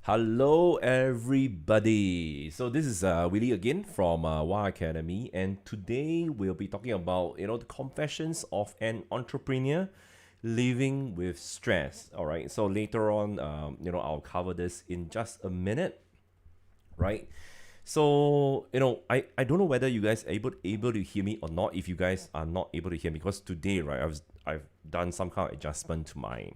Hello, everybody. So this is Willy again from Y Academy, and today we'll be talking about the confessions of an entrepreneur living with stress. All right. So later on, I'll cover this in just a minute, right? So I don't know whether you guys are able to hear me or not. If you guys are not able to hear me, because today, right, I've done some kind of adjustment to my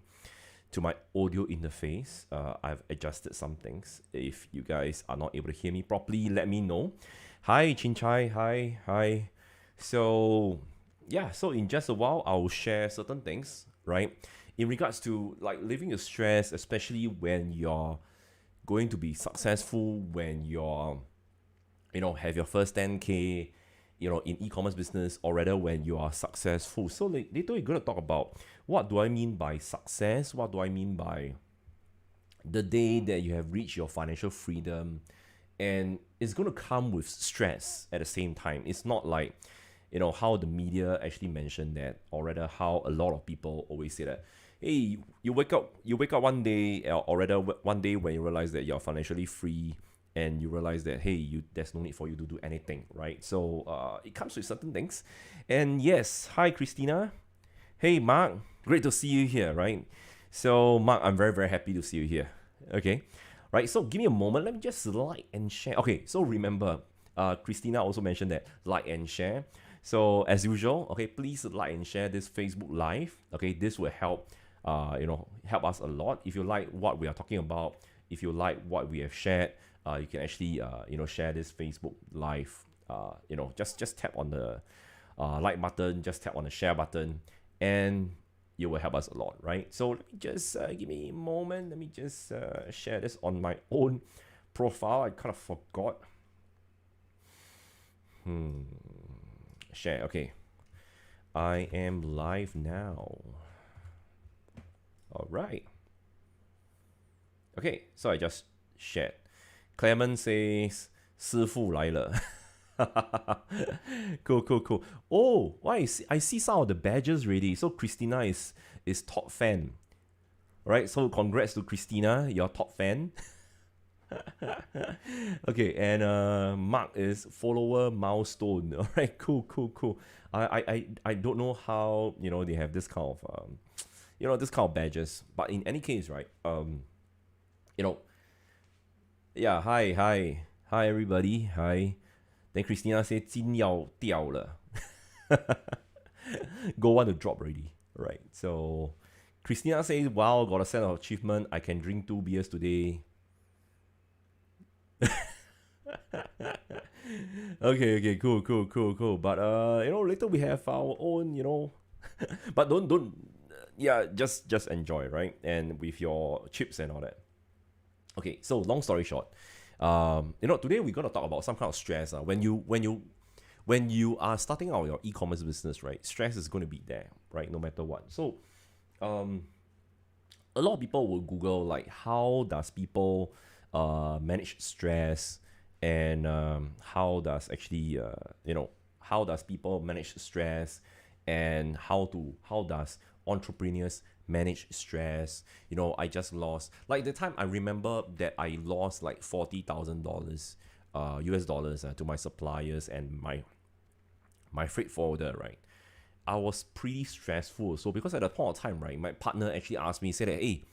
audio interface. I've adjusted some things. If you guys are not able to hear me properly, let me know. Hi, Chinchai. Hi. So, yeah, so in just a while, I'll share certain things, right? In regards to like living with stress, especially when you're going to be successful, when you're, have your first 10K, in e-commerce business, or rather when you are successful. So later we're going to talk about what do I mean by success? What do I mean by the day that you have reached your financial freedom? And it's going to come with stress at the same time. It's not like, how the media actually mentioned that, or rather how a lot of people always say that, hey, you wake up one day, or rather one day when you realize that you're financially free, and you realize that, hey, there's no need for you to do anything, right? So it comes with certain things. And yes, hi Christina. Hey Mark, great to see you here, right? So Mark, I'm very, very happy to see you here. Okay, right, so give me a moment. Let me just like and share. Okay, so remember, Christina also mentioned that like and share. So as usual, okay, please like and share this Facebook Live. Okay, this will help, help us a lot. If you like what we are talking about, if you like what we have shared, you can actually, share this Facebook Live. Just tap on the like button, just tap on the share button, and you will help us a lot, right? So let me just give me a moment. Let me just share this on my own profile. I kind of forgot. Share. Okay. I am live now. All right. Okay, so I just shared. Clement says, 师傅来了. Cool. Oh, why? I see some of the badges already. So Christina is top fan. Right? So congrats to Christina, your top fan. Okay, and Mark is follower milestone. All right, cool. I don't know how they have this kind of this kind of badges. But in any case, right? Yeah, hi everybody, hi. Then Christina said 金要掉了. Go want to drop already, right? So Christina says, wow, got a sense of achievement. I can drink 2 beers today. Okay, cool. But later we have our own, but don't, yeah, just enjoy, right? And with your chips and all that. Okay, so long story short, today we're gonna talk about some kind of stress. When you are starting out your e-commerce business, right? Stress is going to be there, right? No matter what. So, a lot of people will Google like how does people manage stress, and how does actually how does people manage stress, and how does entrepreneurs manage stress. I just lost, like, the time I remember that I lost like $40,000 US dollars to my suppliers and my freight forwarder, right? I was pretty stressful. So because at that point of time, right, my partner actually asked me, said that, hey,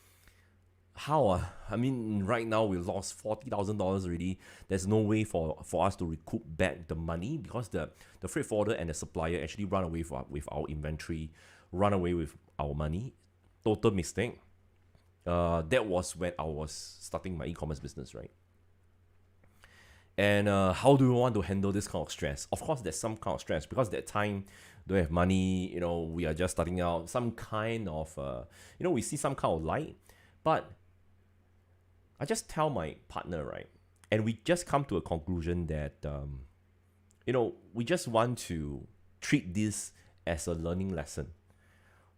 how I mean, right now we lost $40,000 already. There's no way for us to recoup back the money, because the freight forwarder and the supplier actually run away with our inventory, run away with our money. Total mistake. That was when I was starting my e-commerce business, right? And how do you want to handle this kind of stress? Of course, there's some kind of stress because that time don't have money. We are just starting out. Some kind of we see some kind of light, but I just tell my partner, right, and we just come to a conclusion that we just want to treat this as a learning lesson,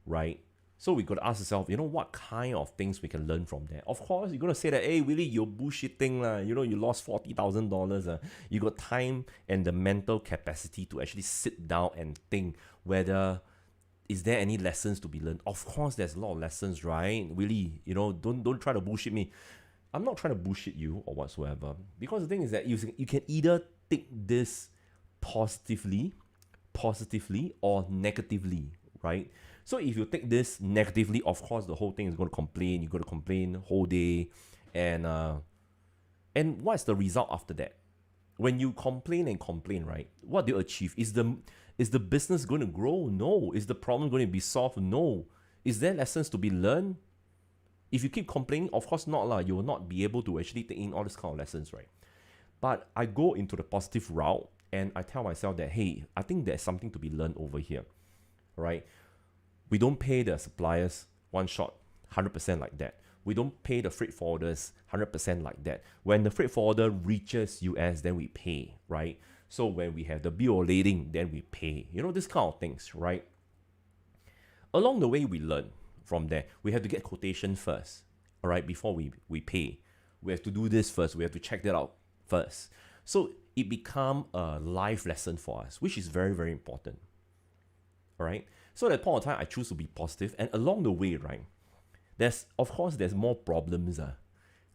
right? So we got to ask ourselves, what kind of things we can learn from there. Of course, you're going to say that, hey, Willy, you're bullshitting. You lost $40,000. You got time and the mental capacity to actually sit down and think whether is there any lessons to be learned. Of course, there's a lot of lessons, right? Willy, don't try to bullshit me. I'm not trying to bullshit you or whatsoever. Because the thing is that you can either take this positively or negatively, right? So if you take this negatively, of course, the whole thing is going to complain. You're going to complain the whole day. And what's the result after that? When you complain, right? What do you achieve? Is the business going to grow? No. Is the problem going to be solved? No. Is there lessons to be learned? If you keep complaining, of course not. You will not be able to actually take in all these kind of lessons, right? But I go into the positive route and I tell myself that, hey, I think there's something to be learned over here, right? We don't pay the suppliers one shot, 100% like that. We don't pay the freight forwarders 100% like that. When the freight forwarder reaches US, then we pay, right? So when we have the bill of lading, then we pay. This kind of things, right? Along the way, we learn from there. We have to get quotation first, all right, before we pay. We have to do this first. We have to check that out first. So it become a life lesson for us, which is very, very important, all right? So at that point of time, I choose to be positive. And along the way, right, there's more problems,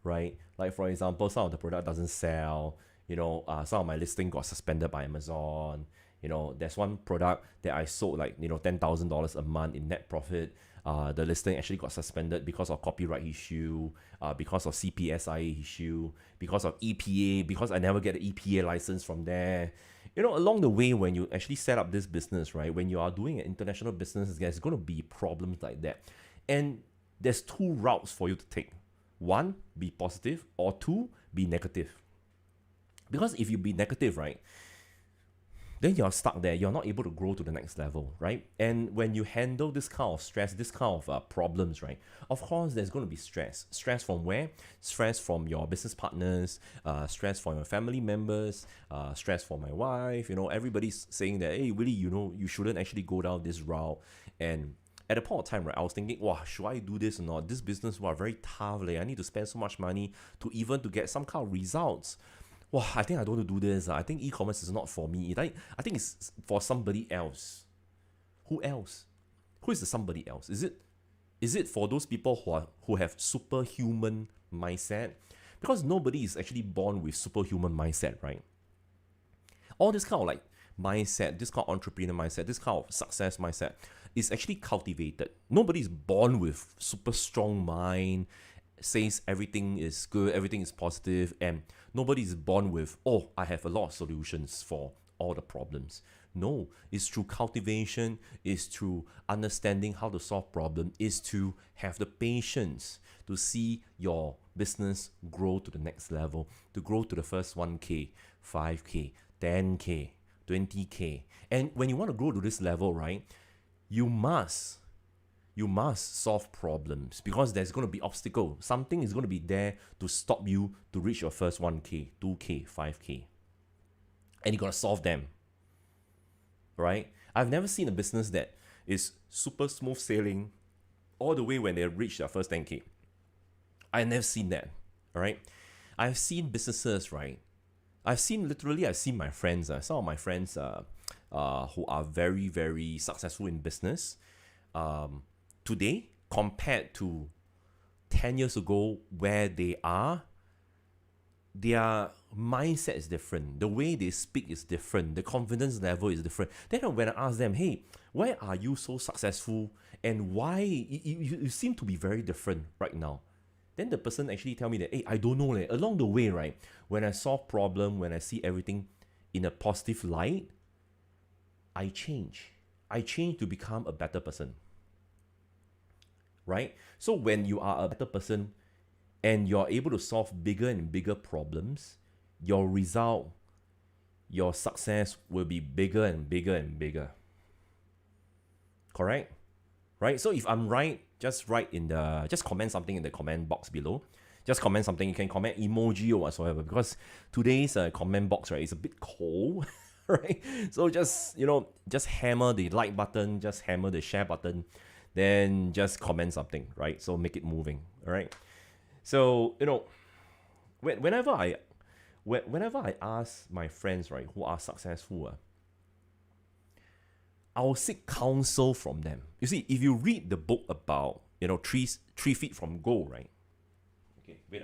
right? Like, for example, some of the product doesn't sell. Some of my listing got suspended by Amazon. There's one product that I sold like, $10,000 a month in net profit. The listing actually got suspended because of copyright issue, because of CPSIA issue, because of EPA, because I never get an EPA license from there. Along the way, when you actually set up this business, right, when you are doing an international business, there's going to be problems like that. And there's two routes for you to take. One, be positive, or two, be negative. Because if you be negative, right, then you're stuck there. You're not able to grow to the next level, right? And when you handle this kind of stress, this kind of problems, right, of course, there's going to be stress. Stress from where? Stress from your business partners, stress from your family members, stress from my wife. Everybody's saying that, hey, Willy, you shouldn't actually go down this route. And at a point of time, right, I was thinking, wow, should I do this or not? This business, very tough. I need to spend so much money to get some kind of results. Well, I think I don't want to do this. I think e-commerce is not for me. I think it's for somebody else. Who else? Who is the somebody else? Is it for those people who have superhuman mindset? Because nobody is actually born with superhuman mindset, right? All this kind of mindset, this kind of entrepreneur mindset, this kind of success mindset is actually cultivated. Nobody is born with super strong mind, says everything is good, everything is positive, and nobody is born with, oh, I have a lot of solutions for all the problems. No, it's through cultivation, it's through understanding how to solve problems, it's to have the patience to see your business grow to the next level, to grow to the first 1K, 5K, 10K, 20K. And when you want to grow to this level, right, you must solve problems because there's going to be obstacle. Something is going to be there to stop you to reach your first 1K, 2K, 5K. And you got to solve them, right? I've never seen a business that is super smooth sailing all the way when they reach their first 10K. I've never seen that, all right? I've seen businesses, right? I've seen my friends, some of my friends who are very, very successful in business, today compared to 10 years ago where they are, their mindset is different. The way they speak is different. The confidence level is different. Then when I ask them, hey, why are you so successful and why you seem to be very different right now? Then the person actually tell me that, hey, I don't know. Along the way, right, when I solve problem, when I see everything in a positive light, I change. I change to become a better person. Right? So when you are a better person and you're able to solve bigger and bigger problems, your result, your success will be bigger and bigger and bigger. Correct? Right? So if I'm right, just comment something in the comment box below. Just comment something. You can comment emoji or whatsoever because today's comment box, right, is a bit cold. right? So just hammer the like button, just hammer the share button, then just comment something, right? So make it moving, all right? So, whenever I ask my friends, right, who are successful, I'll seek counsel from them. You see, if you read the book about, three feet from gold, right? Okay, wait.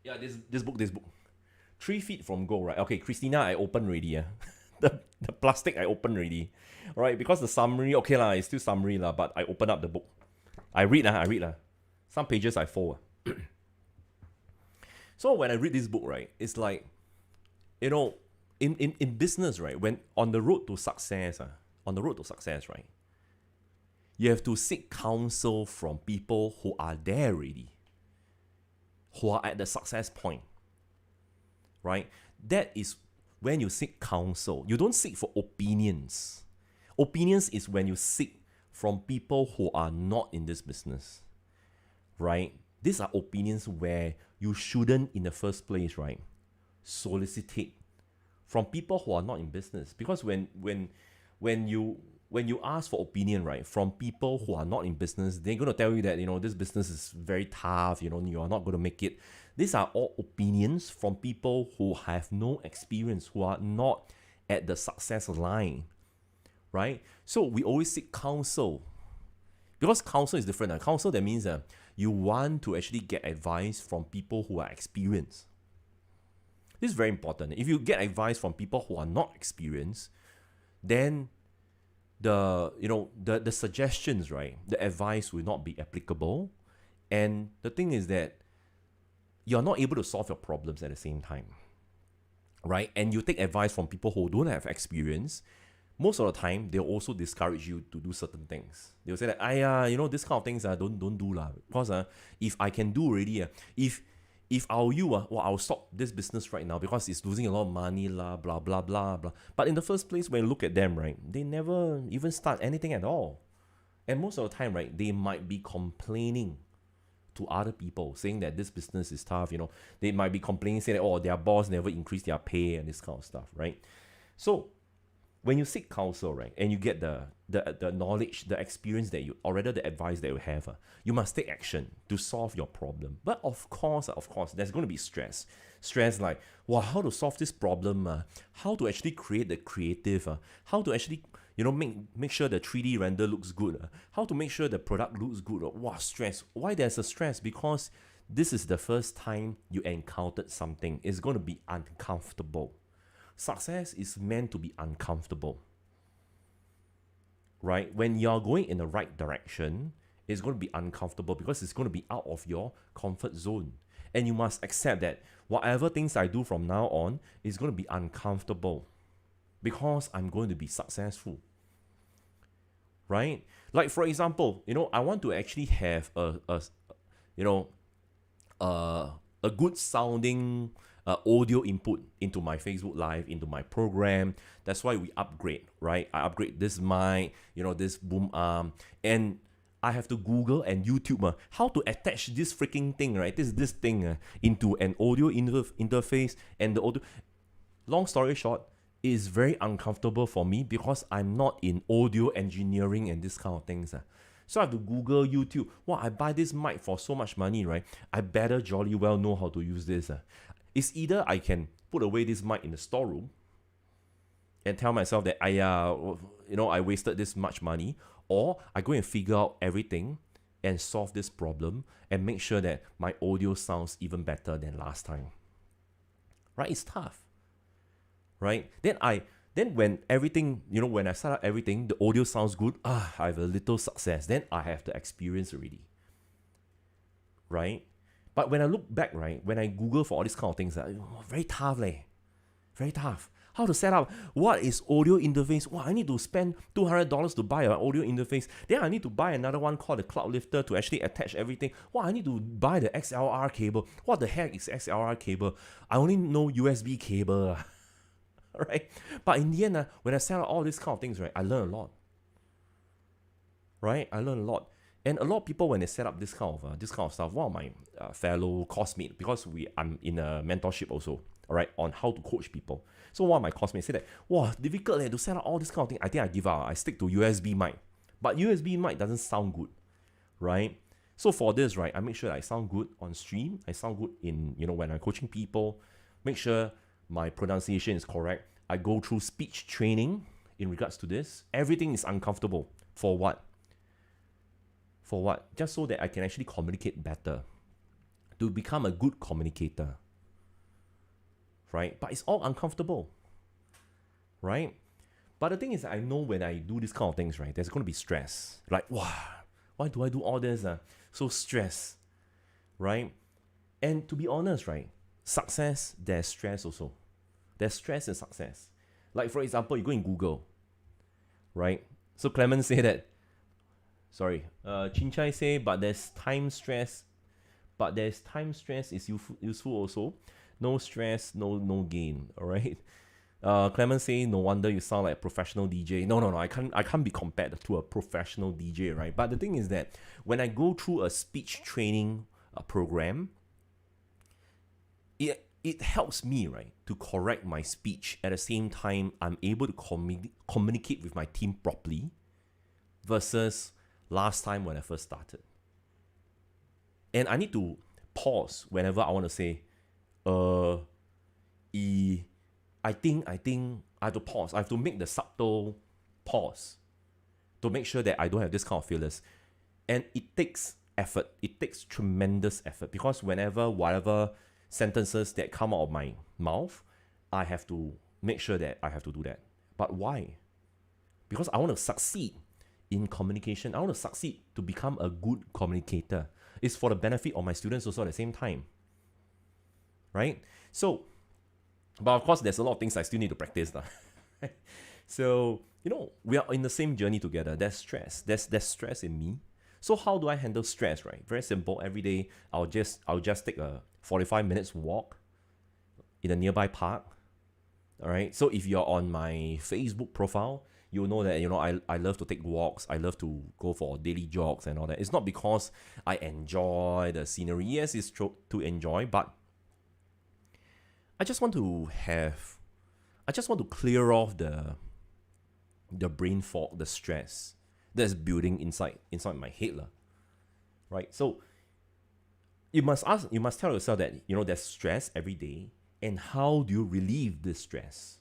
Yeah, this book. 3 feet from gold, right? Okay, Christina, I open already. Yeah. The plastic I open already. All right, because the summary, okay lah, it's still summary lah, but I open up the book. I read lah. Some pages I fold. So when I read this book, right, it's like, in business, right, when on the road to success, right, you have to seek counsel from people who are there already, who are at the success point, right? That is when you seek counsel. You don't seek for opinions. Opinions is when you seek from people who are not in this business, right? These are opinions where you shouldn't, in the first place, right, solicit from people who are not in business. Because when you ask for opinion, right, from people who are not in business, they're going to tell you that, this business is very tough, you are not going to make it. These are all opinions from people who have no experience, who are not at the success line, right? So we always seek counsel. Because counsel is different. Counsel, that means you want to actually get advice from people who are experienced. This is very important. If you get advice from people who are not experienced, then the suggestions, right, the advice will not be applicable. And the thing is that you're not able to solve your problems at the same time, right? And you take advice from people who don't have experience. Most of the time, they'll also discourage you to do certain things. They'll say that, this kind of things don't do lah. Because if I can do already, if I were you, I'll stop this business right now because it's losing a lot of money lah, blah, blah, blah, blah. But in the first place, when you look at them, right, they never even start anything at all. And most of the time, right, they might be complaining to other people, saying that this business is tough, They might be complaining, saying that, their boss never increased their pay and this kind of stuff, right? So, when you seek counsel, right, and you get the knowledge, the experience that you, or rather the advice that you have, you must take action to solve your problem. But of course, there's going to be stress. Stress like, how to solve this problem, how to actually create the creative, how to actually, make sure the 3D render looks good, how to make sure the product looks good. Stress. Why there's a stress? Because this is the first time you encountered something. It's going to be uncomfortable. Success is meant to be uncomfortable, right? When you're going in the right direction, it's going to be uncomfortable because it's going to be out of your comfort zone. And you must accept that whatever things I do from now on is going to be uncomfortable because I'm going to be successful, right? Like, for example, I want to actually have a good sounding audio input into my Facebook Live, into my program. That's why we upgrade, right? I upgrade this mic, this boom arm, and I have to Google and YouTube how to attach this freaking thing, right? This thing into an audio interface, and the audio. Long story short, it's very uncomfortable for me because I'm not in audio engineering and this kind of things. So I have to Google, YouTube. I buy this mic for so much money, right? I better jolly well know how to use this. It's either I can put away this mic in the storeroom and tell myself that I wasted this much money, or I go and figure out everything and solve this problem and make sure that my audio sounds even better than last time. Right? It's tough. Right? Then when everything, when I start up everything, the audio sounds good, I have a little success. Then I have the experience already. Right? But when I look back, right, when I Google for all these kind of things, very tough, very tough. How to set up? What is audio interface? I need to spend $200 to buy an audio interface. Then I need to buy another one called the cloud lifter to actually attach everything. I need to buy the XLR cable. What the heck is XLR cable? I only know USB cable. Right? But in the end, when I set up all these kind of things, right, I learn a lot. Right? I learn a lot. And a lot of people, when they set up this kind of stuff, one of my fellow classmates, because I'm in a mentorship also, all right, on how to coach people. So one of my classmates said that, wow, difficult to set up all this kind of thing. I think I give up. I stick to USB mic. But USB mic doesn't sound good, right? So for this, right, I make sure I sound good on stream. I sound good in, when I'm coaching people. Make sure my pronunciation is correct. I go through speech training in regards to this. Everything is uncomfortable. For what? For what? Just so that I can actually communicate better. To become a good communicator. Right? But it's all uncomfortable. Right? But the thing is, I know when I do this kind of things, right, there's going to be stress. Like, wow, why do I do all this? So stressed. Right? And to be honest, right, success, there's stress also. There's stress in success. Like, for example, you go in Google. Right? So Clement say that, Chin Chai say, but there's time stress. But there's time stress is useful also. No stress, no gain. All right. Clement say, no wonder you sound like a professional DJ. No. I can't be compared to a professional DJ, right? But the thing is that when I go through a speech training program, it helps me, right, to correct my speech. At the same time, I'm able to communicate with my team properly versus last time when I first started. And I need to pause whenever I want to say, I think I have to pause. I have to make the subtle pause to make sure that I don't have this kind of failures. And it takes effort. It takes tremendous effort because whatever sentences that come out of my mouth, I have to make sure that I have to do that. But why? Because I want to succeed in communication. I want to succeed to become a good communicator. It's for the benefit of my students also at the same time. Right? So, but of course, there's a lot of things I still need to practice. So, we are in the same journey together. There's stress. There's stress in me. So how do I handle stress, right? Very simple. Every day, I'll just take a 45 minutes walk in a nearby park. All right. So if you're on my Facebook profile, you'll know that, I love to take walks. I love to go for daily jogs and all that. It's not because I enjoy the scenery. Yes, it's to enjoy, but I just want to clear off the brain fog, the stress that's building inside my head. Right? So you must tell yourself that, there's stress every day, and how do you relieve this stress?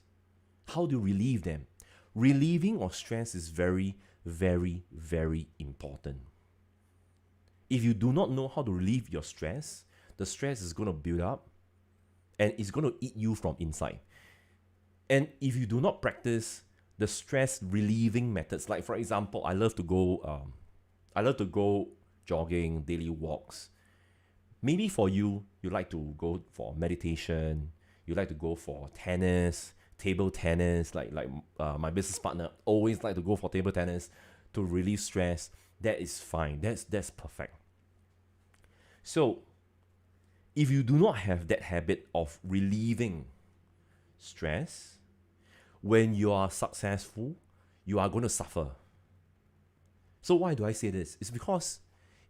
How do you relieve them? Relieving of stress is very, very, very important. If you do not know how to relieve your stress, the stress is going to build up and it's going to eat you from inside. And if you do not practice the stress relieving methods, like for example, I love to go jogging, daily walks. Maybe for you like to go for meditation, you like to go for tennis, table tennis, like my business partner always like to go for table tennis to relieve stress. That is fine. That's perfect. So if you do not have that habit of relieving stress, when you are successful, you are going to suffer. So why do I say this? It's because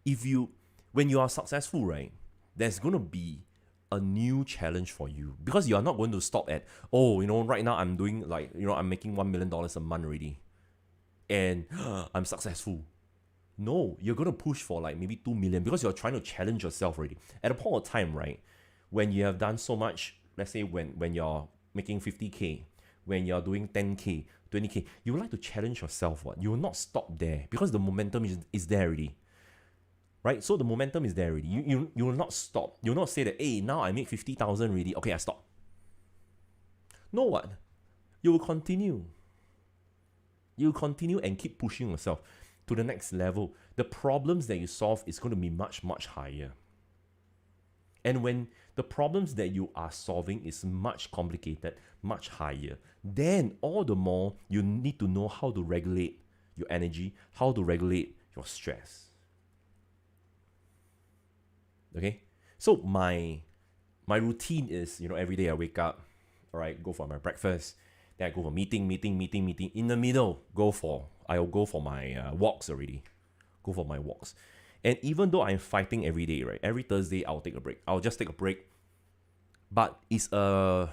when you are successful, right, there's going to be a new challenge for you, because you are not going to stop at, right now I'm doing I'm making $1 million a month already and I'm successful. No, you're going to push for maybe 2 million because you're trying to challenge yourself already. At a point of time, right, when you have done so much, let's say when you're making 50K, when you're doing 10K, 20K, you would like to challenge yourself. You will not stop there because the momentum is there already. Right? So the momentum is there already. You will not stop. You will not say that, hey, now I make 50,000 already. Okay, I stop. No, what? You will continue. You will continue and keep pushing yourself to the next level. The problems that you solve is going to be much, much higher. And when the problems that you are solving is much complicated, much higher, then all the more you need to know how to regulate your energy, how to regulate your stress. Okay? So my routine is, every day I wake up, all right, go for my breakfast, then I go for meeting. In the middle, I'll go for my walks already. go for my walks. And even though I'm fighting every day, right? Every Thursday I'll take a break. I'll just take a break. But it's a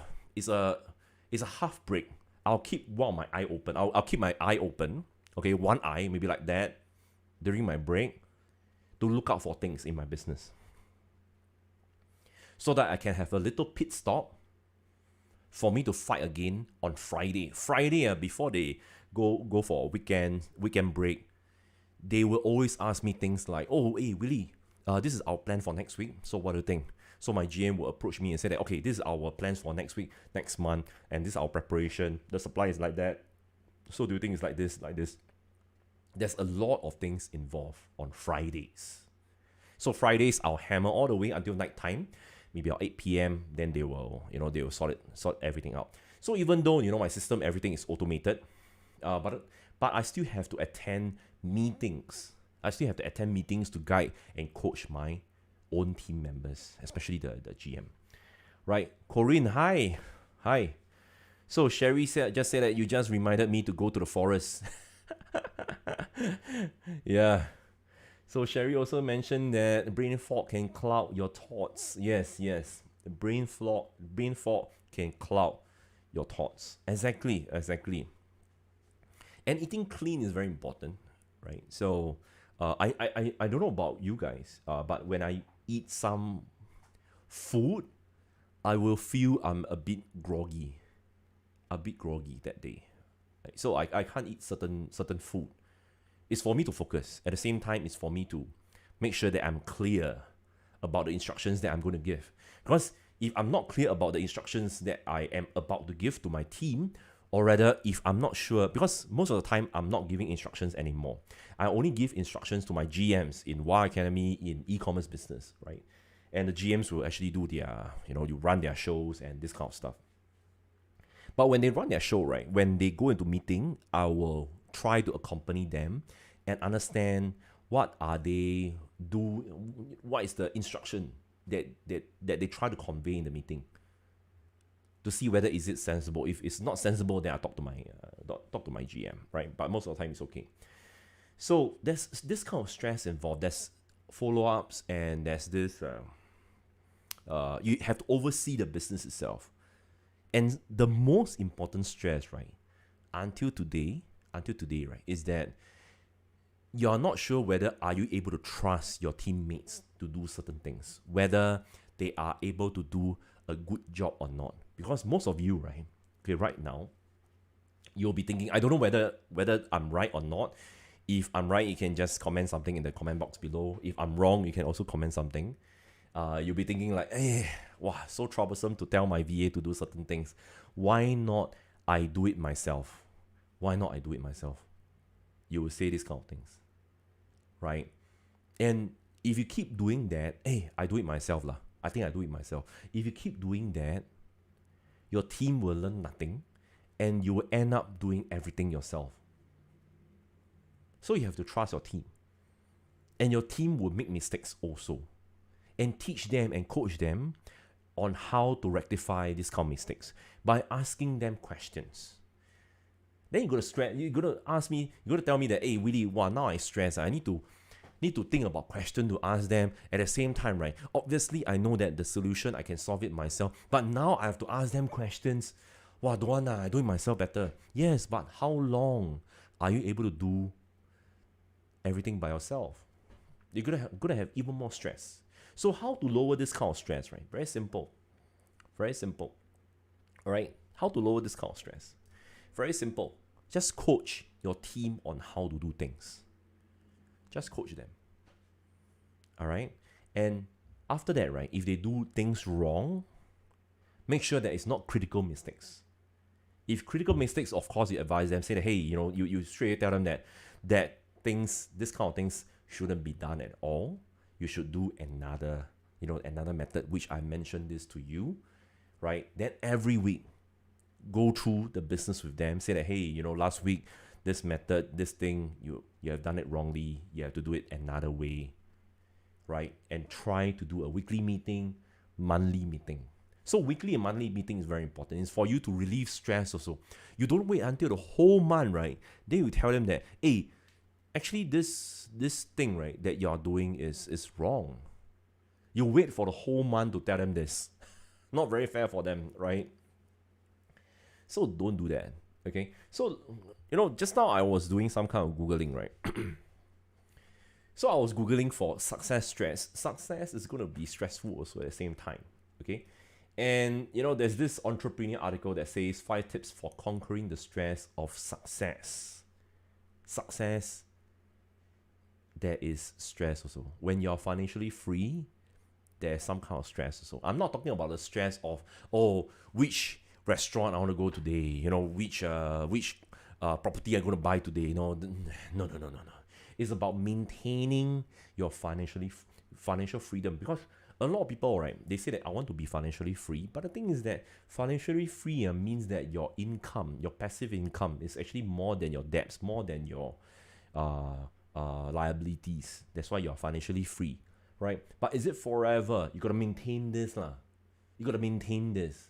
half break. I'll keep one of my eye open. I'll keep my eye open. Okay, one eye, maybe like that, during my break, to look out for things in my business. So that I can have a little pit stop for me to fight again on Friday. Friday, before they go for a weekend break, they will always ask me things like, "Oh, hey Willy, this is our plan for next week. So what do you think?" So my GM will approach me and say that, "Okay, this is our plans for next week, next month, and this is our preparation. The supply is like that. So do you think it's like this, like this?" There's a lot of things involved on Fridays. So Fridays I'll hammer all the way until night time, maybe at 8 p.m. Then they will sort everything out. So even though my system, everything is automated, but I still have to attend meetings. I still have to attend meetings to guide and coach my own team members, especially the GM. Right? Corinne, hi. So Sherry just said that you just reminded me to go to the forest. Yeah. So Sherry also mentioned that brain fog can cloud your thoughts. Yes. Brain fog can cloud your thoughts. Exactly. And eating clean is very important, right? So I don't know about you guys, but when I eat some food, I will feel I'm a bit groggy that day. Right? So I can't eat certain food. It's for me to focus. At the same time, it's for me to make sure that I'm clear about the instructions that I'm going to give. Because if I'm not clear about the instructions that I am about to give to my team, or rather, if I'm not sure, because most of the time I'm not giving instructions anymore. I only give instructions to my GMs in WA Academy, in e-commerce business, right? And the GMs will actually do their, you run their shows and this kind of stuff. But when they run their show, right, when they go into meeting, I will try to accompany them and understand what is the instruction that they try to convey in the meeting, to see whether is it sensible. If it's not sensible, then I talk to my GM, right? But most of the time it's okay. So there's this kind of stress involved. There's follow-ups, and there's this you have to oversee the business itself. And the most important stress, right, until today, right, is that you're not sure whether are you able to trust your teammates to do certain things, whether they are able to do a good job or not. Because most of you, right, okay, right now, you'll be thinking, I don't know whether I'm right or not. If I'm right, you can just comment something in the comment box below. If I'm wrong, you can also comment something. You'll be thinking like, hey, wow, so troublesome to tell my VA to do certain things. Why not I do it myself? You will say these kind of things, right? And if you keep doing that, hey, I do it myself lah. I think I do it myself. If you keep doing that, your team will learn nothing, and you will end up doing everything yourself. So you have to trust your team. And your team will make mistakes also. And teach them and coach them on how to rectify these kind of mistakes by asking them questions. Then you're gonna ask me, you're gonna tell me that, hey Willy, wow, now I stress. I need to think about questions to ask them. At the same time, right? Obviously, I know that the solution I can solve it myself, but now I have to ask them questions. Wow, don't want I do it myself better. Yes, but how long are you able to do everything by yourself? You're gonna have even more stress. So how to lower this kind of stress, right? Very simple. All right, how to lower this kind of stress? Very simple. Just coach your team on how to do things. Just coach them. All right, and after that, right, if they do things wrong, make sure that it's not critical mistakes. If critical mistakes, of course, you advise them, say that, hey, you straight tell them that this kind of things shouldn't be done at all. You should do another method, which I mentioned this to you, right? Then every week, go through the business with them. Say that, hey, last week, this method, this thing, you have done it wrongly. You have to do it another way, right? And try to do a weekly meeting, monthly meeting. So weekly and monthly meeting is very important. It's for you to relieve stress also. You don't wait until the whole month, right? Then you tell them that, hey, actually this thing, right, that you're doing is wrong. You wait for the whole month to tell them this. Not very fair for them, right? So don't do that. Okay. So, just now I was doing some kind of Googling, right? So I was Googling for success stress. Success is going to be stressful also at the same time. Okay. And, there's this entrepreneur article that says 5 tips for conquering the stress of success. Success, there is stress also. When you're financially free, there's some kind of stress also. I'm not talking about the stress of, which restaurant I want to go today, which property I'm going to buy today. No. It's about maintaining your financial freedom, because a lot of people, right, they say that I want to be financially free, but the thing is that financially free means that your income, your passive income, is actually more than your debts, more than your liabilities. That's why you're financially free, right? But is it forever? You got to maintain this lah. You got to maintain this.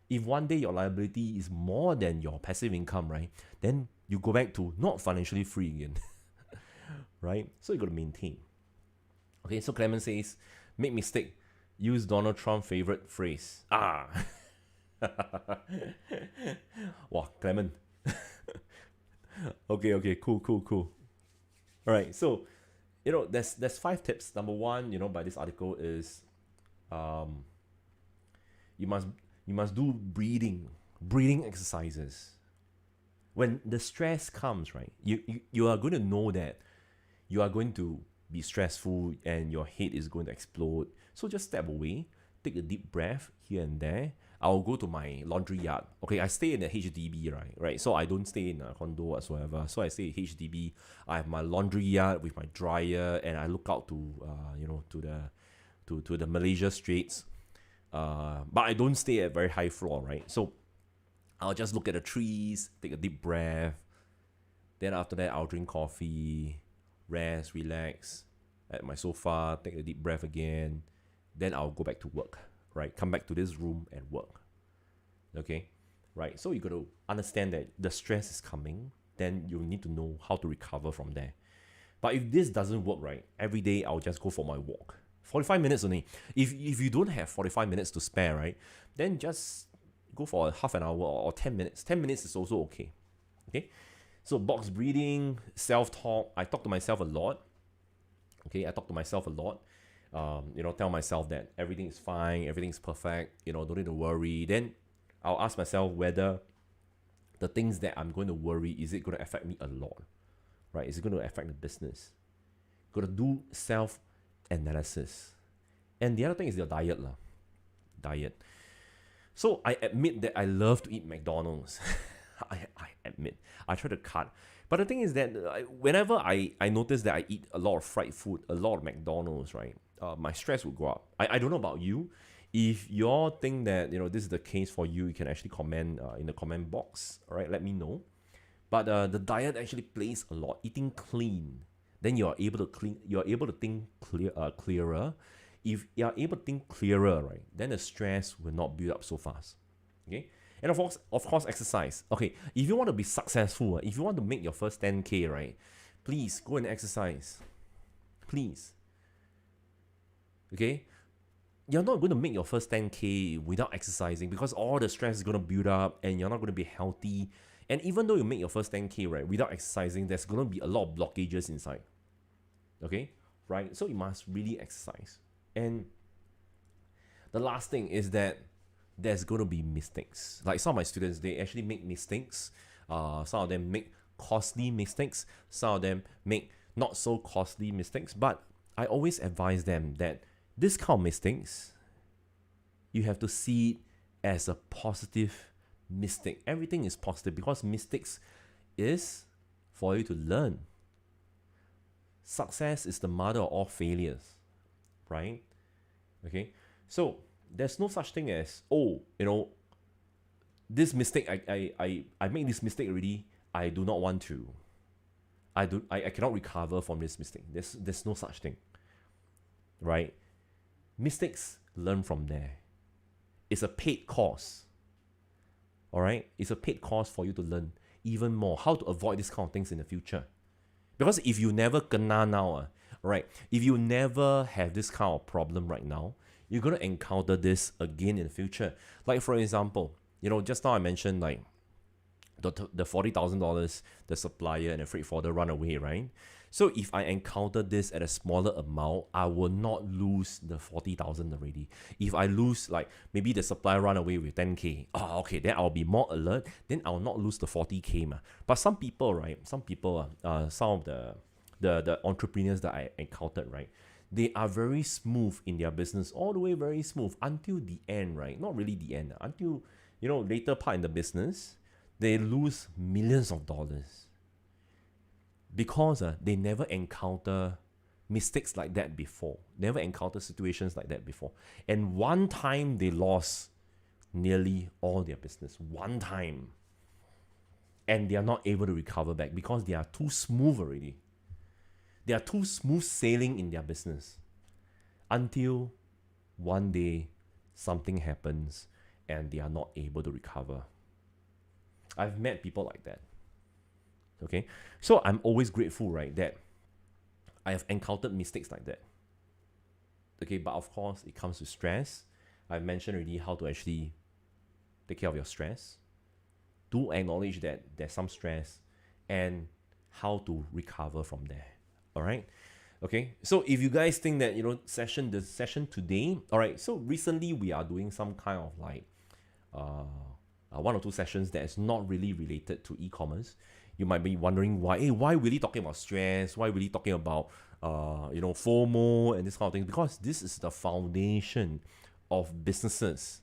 If one day your liability is more than your passive income, right, then you go back to not financially free again. Right? So you got to maintain. Okay, so Clement says, make mistake, use Donald Trump's favorite phrase. Wow, Clement. Okay, cool. All right, so there's 5 tips. Number 1, by this article is, you must do breathing exercises. When the stress comes, right, you are going to know that you are going to be stressful and your head is going to explode. So just step away, take a deep breath here and there. I'll go to my laundry yard. Okay, I stay in a HDB, right? So I don't stay in a condo whatsoever. So I stay in HDB. I have my laundry yard with my dryer, and I look out to the Malaysia Straits. But I don't stay at very high floor, right? So I'll just look at the trees, take a deep breath. Then after that, I'll drink coffee, rest, relax at my sofa, take a deep breath again. Then I'll go back to work, right? Come back to this room and work. Okay, right? So you got to understand that the stress is coming. Then you need to know how to recover from there. But if this doesn't work, right, every day I'll just go for my walk. 45 minutes only. If you don't have 45 minutes to spare, right, then just go for a half an hour or 10 minutes. 10 minutes is also okay. Okay? So box breathing, self-talk. I talk to myself a lot. Okay, I talk to myself a lot. Tell myself that everything is fine, everything is perfect, don't need to worry. Then I'll ask myself whether the things that I'm going to worry, is it going to affect me a lot? Right? Is it going to affect the business? Got to do self-analysis. And the other thing is your diet lah. Diet. So I admit that I love to eat McDonald's. I admit. I try to cut. But the thing is that whenever I notice that I eat a lot of fried food, a lot of McDonald's, right, my stress will go up. I don't know about you. If you all think that this is the case for you, you can actually comment in the comment box. All right, let me know. But the diet actually plays a lot. Eating clean, then you are able to clean. You are able to think clearer. If you are able to think clearer, right, then the stress will not build up so fast. Okay. And of course, exercise. Okay, if you want to be successful, if you want to make your first 10K, right, please go and exercise. Please. Okay? You're not going to make your first 10K without exercising, because all the stress is going to build up and you're not going to be healthy. And even though you make your first 10K, right, without exercising, there's going to be a lot of blockages inside. Okay? Right? So you must really exercise. And the last thing is that there's going to be mistakes. Like some of my students, they actually make mistakes. Some of them make costly mistakes. Some of them make not so costly mistakes. But I always advise them that this kind of mistakes, you have to see it as a positive mistake. Everything is positive because mistakes is for you to learn. Success is the mother of all failures, right? Okay, so there's no such thing as, this mistake, I made this mistake already, I do not want to. I cannot recover from this mistake. There's no such thing. Right? Mistakes, learn from there. It's a paid course. Alright? It's a paid course for you to learn even more how to avoid this kind of things in the future. Because if you never kena now, right, if you never have this kind of problem right now, you're going to encounter this again in the future. Like, for example, just now I mentioned like the $40,000, the supplier and the freight forwarder run away, right? So if I encounter this at a smaller amount, I will not lose the 40,000 already. If I lose, like maybe the supplier run away with 10K, okay, then I'll be more alert. Then I'll not lose the 40K. But some people, right? Some of the entrepreneurs that I encountered, right? They are very smooth in their business, all the way very smooth until the end, right? Not really the end, until later part in the business, they lose millions of dollars because they never encounter mistakes like that before, never encounter situations like that before. And one time they lost nearly all their business, one time. And they are not able to recover back because they are too smooth already. They are too smooth sailing in their business until one day something happens and they are not able to recover. I've met people like that. Okay, so I'm always grateful, right, that I have encountered mistakes like that. Okay, but of course, it comes with stress. I've mentioned already how to actually take care of your stress. Do acknowledge that there's some stress and how to recover from there. All right. Okay. So if you guys think that, the session today, all right. So recently we are doing some kind of like, one or two sessions that is not really related to e-commerce. You might be wondering why really talking about stress? Why really talking about, FOMO and this kind of thing? Because this is the foundation of businesses.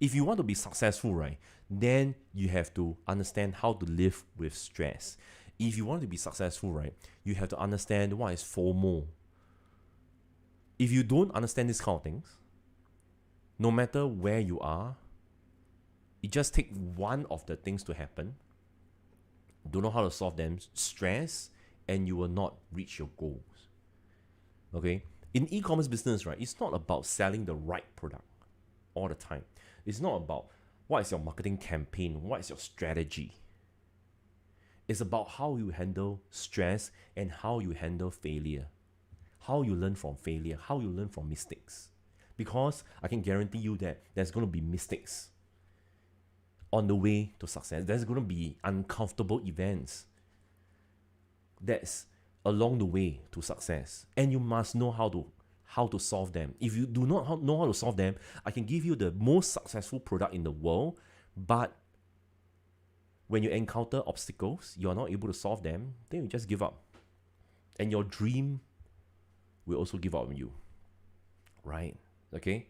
If you want to be successful, right, then you have to understand how to live with stress. If you want to be successful, right, you have to understand what is FOMO. If you don't understand these kind of things, no matter where you are, it just takes one of the things to happen. Don't know how to solve them, stress, and you will not reach your goals. Okay? In e-commerce business, right, it's not about selling the right product all the time. It's not about what is your marketing campaign, what is your strategy. It's about how you handle stress and how you handle failure. How you learn from failure, how you learn from mistakes. Because I can guarantee you that there's going to be mistakes on the way to success. There's going to be uncomfortable events that's along the way to success. And you must know how to solve them. If you do not know how to solve them, I can give you the most successful product in the world, but when you encounter obstacles, you're not able to solve them, then you just give up. And your dream will also give up on you. Right? Okay?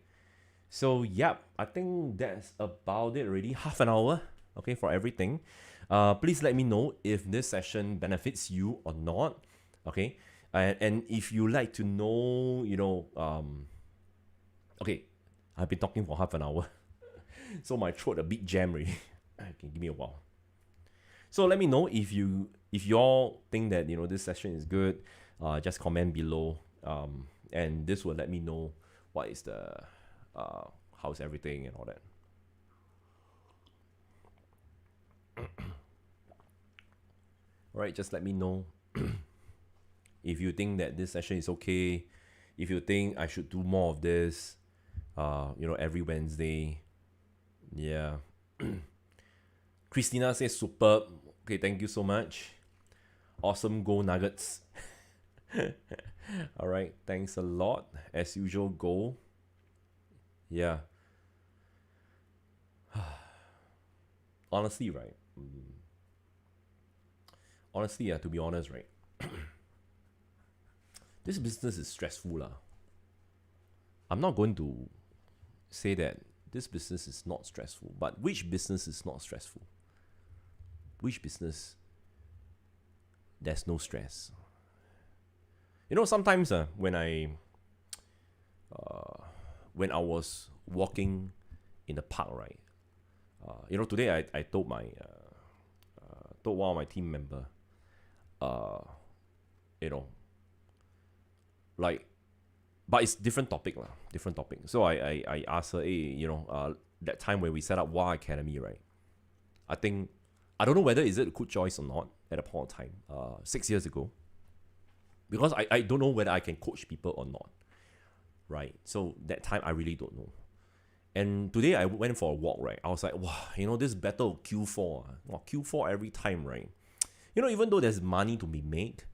So, yep, I think that's about it already. Half an hour, okay, for everything. Please let me know if this session benefits you or not. Okay? And if you like to know, okay, I've been talking for half an hour. So my throat a bit jammed already. Okay, give me a while. So let me know if y'all think that this session is good. Just comment below, and this will let me know what is the how's everything and all that. All right, just let me know if you think that this session is okay. If you think I should do more of this, every Wednesday. Yeah. Christina says superb. Okay, thank you so much. Awesome, go Nuggets. All right, thanks a lot. As usual, go. Yeah. Honestly, right? Honestly, to be honest, right? This business is stressful. I'm not going to say that this business is not stressful, but which business is not stressful? Which business there's no stress? Sometimes when I was walking in the park, right? Today I told told one of my team member, like, but it's different topic. So I asked her, hey, that time when we set up WA Academy, right? I don't know whether is it a good choice or not at a point of time, 6 years ago. because I don't know whether I can coach people or not, right? So that time I really don't know. And today I went for a walk, right? I was like, wow, this battle Q4, Q4 every time, right? Even though there's money to be made,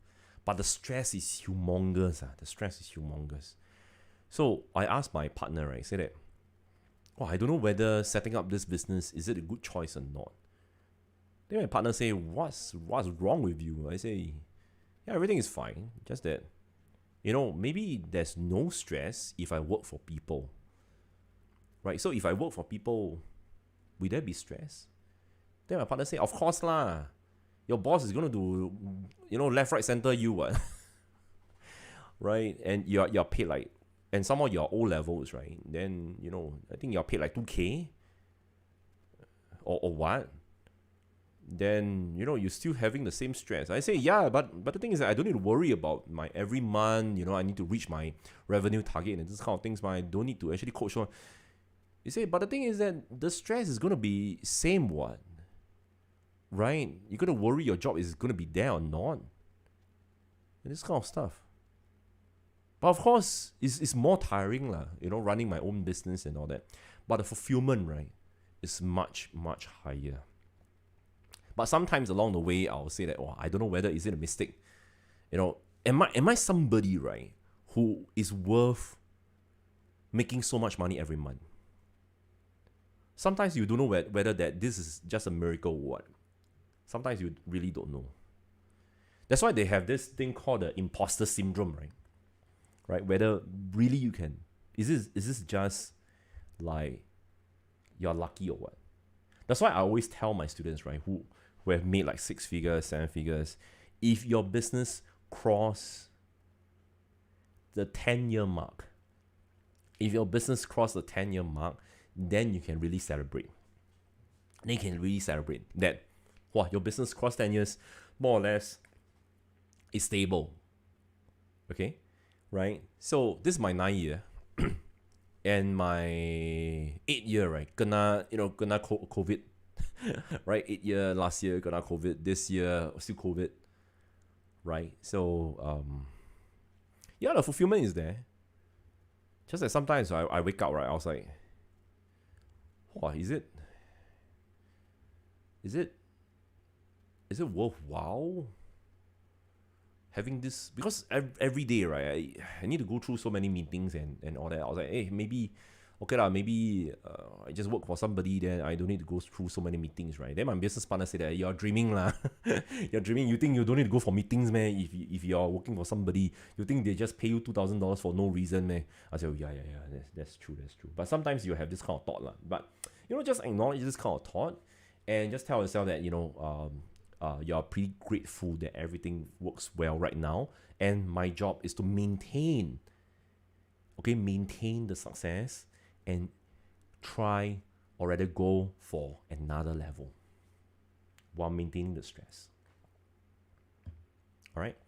but the stress is humongous. The stress is humongous. So I asked my partner, right? I said that, I don't know whether setting up this business, is it a good choice or not? Then my partner say, what's wrong with you? I say, yeah, everything is fine. Just that, maybe there's no stress if I work for people. Right? So if I work for people, will there be stress? Then my partner say, of course lah. Your boss is going to do, left, right, center you what? Right? And you're paid like, and some of your O levels, right? Then, I think you're paid like 2K or what? Then, you're still having the same stress. I say, yeah, but the thing is that I don't need to worry about my every month, I need to reach my revenue target and this kind of things, but I don't need to actually coach on. You say, but the thing is that the stress is going to be same what? Right? You're going to worry your job is going to be there or not. And this kind of stuff. But of course, it's more tiring, running my own business and all that. But the fulfillment, right, is much, much higher. But sometimes along the way, I'll say that, I don't know whether is it a mistake. Am I somebody, right, who is worth making so much money every month? Sometimes you don't know whether that this is just a miracle or what. Sometimes you really don't know. That's why they have this thing called the imposter syndrome, right? Right? Whether really you can. Is this just like you're lucky or what? That's why I always tell my students, right, who have made like 6 figures, 7 figures, if your business cross the 10-year mark, then you can really celebrate. Then you can really celebrate that, your business crossed 10 years, more or less, is stable. Okay? Right? So this is my 9th year. And my 8th year, right, kena COVID. Right? 8th year, last year, kena COVID. This year, still COVID. Right? So, the fulfillment is there. Just that sometimes I wake up, right, I was like, is it worthwhile having this? Because every day, right, I need to go through so many meetings and all that. I was like, hey, maybe I just work for somebody, then I don't need to go through so many meetings, right? Then my business partner said that, you're dreaming lah. You're dreaming. You think you don't need to go for meetings, man? If you're working for somebody, you think they just pay you $2,000 for no reason, man? I said, yeah, that's true. But sometimes you have this kind of thought lah. But, just acknowledge this kind of thought and just tell yourself that, you're pretty grateful that everything works well right now. And my job is to maintain the success and try or rather go for another level while maintaining the stress. All right?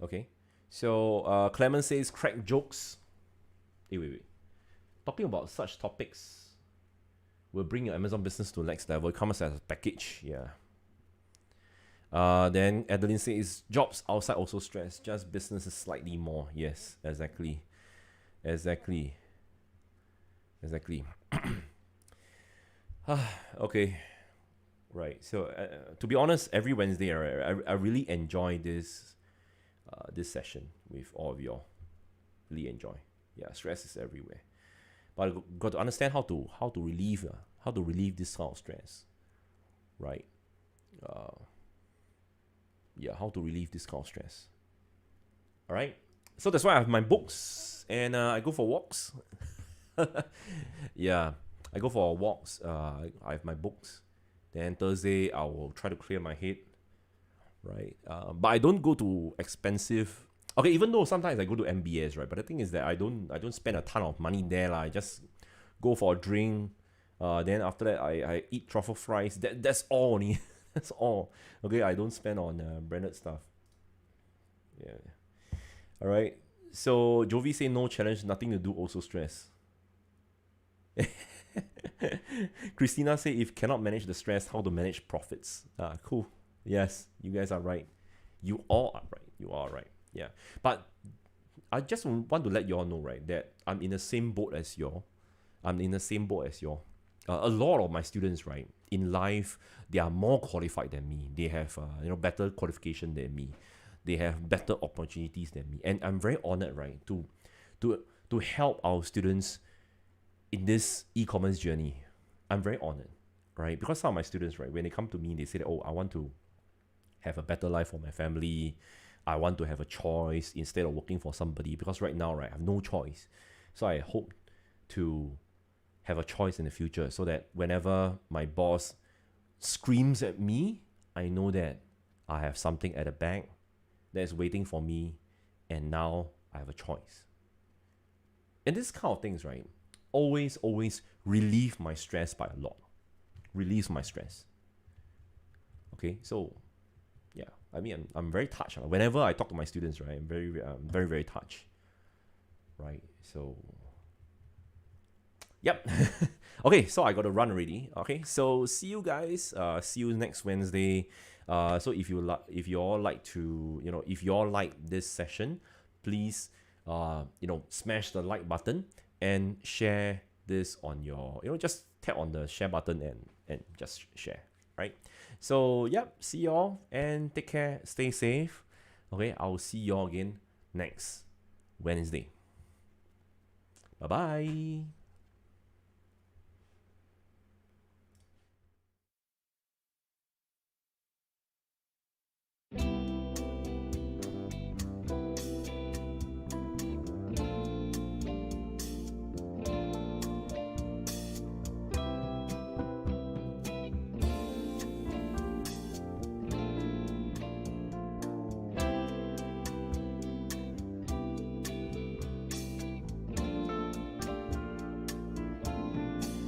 Okay. So Clement says crack jokes. Hey, wait. Talking about such topics will bring your Amazon business to the next level. It comes as a package. Yeah. Then Adeline says jobs outside also stress, just business is slightly more. Yes, exactly. Okay, right. So to be honest, every Wednesday, I really enjoy this session with all of y'all. Really enjoy. Yeah, stress is everywhere, but I got to understand how to relieve this kind of stress, right? How to relieve this kind of stress. All right. So that's why I have my books and I go for walks. Yeah, I go for walks. I have my books. Then Thursday I will try to clear my head. Right. But I don't go to expensive. Okay, even though sometimes I go to MBS, right? But the thing is that I don't spend a ton of money there. I just go for a drink. Then after that I eat truffle fries. That's all only. That's all. Okay, I don't spend on branded stuff. Yeah. All right. So Jovi say no challenge, nothing to do, also stress. Christina say if cannot manage the stress, how to manage profits? Cool. Yes, you guys are right. You all are right. Yeah. But I just want to let you all know, right, that I'm in the same boat as you all. I'm in the same boat as you all. A lot of my students, right, in life, they are more qualified than me. They have, better qualification than me. They have better opportunities than me. And I'm very honored, right, to help our students in this e-commerce journey. I'm very honored, right? Because some of my students, right, when they come to me, they say, that, oh, I want to have a better life for my family. I want to have a choice instead of working for somebody. Because right now, right, I have no choice. So I hope to have a choice in the future so that whenever my boss screams at me, I know that I have something at the back that is waiting for me, and now I have a choice. And this kind of things, right, always relieve my stress by a lot. Relieves my stress. Okay, so yeah, I mean, I'm very touched. Whenever I talk to my students, right, I'm very touched. Right, so yep. Okay, so I got to run already. Okay, so see you guys. See you next Wednesday. So if you all like to, if you all like this session, please, smash the like button and share this on your, just tap on the share button and just share. Right. So yep. See y'all and take care. Stay safe. Okay, I'll see y'all again next Wednesday. Bye bye.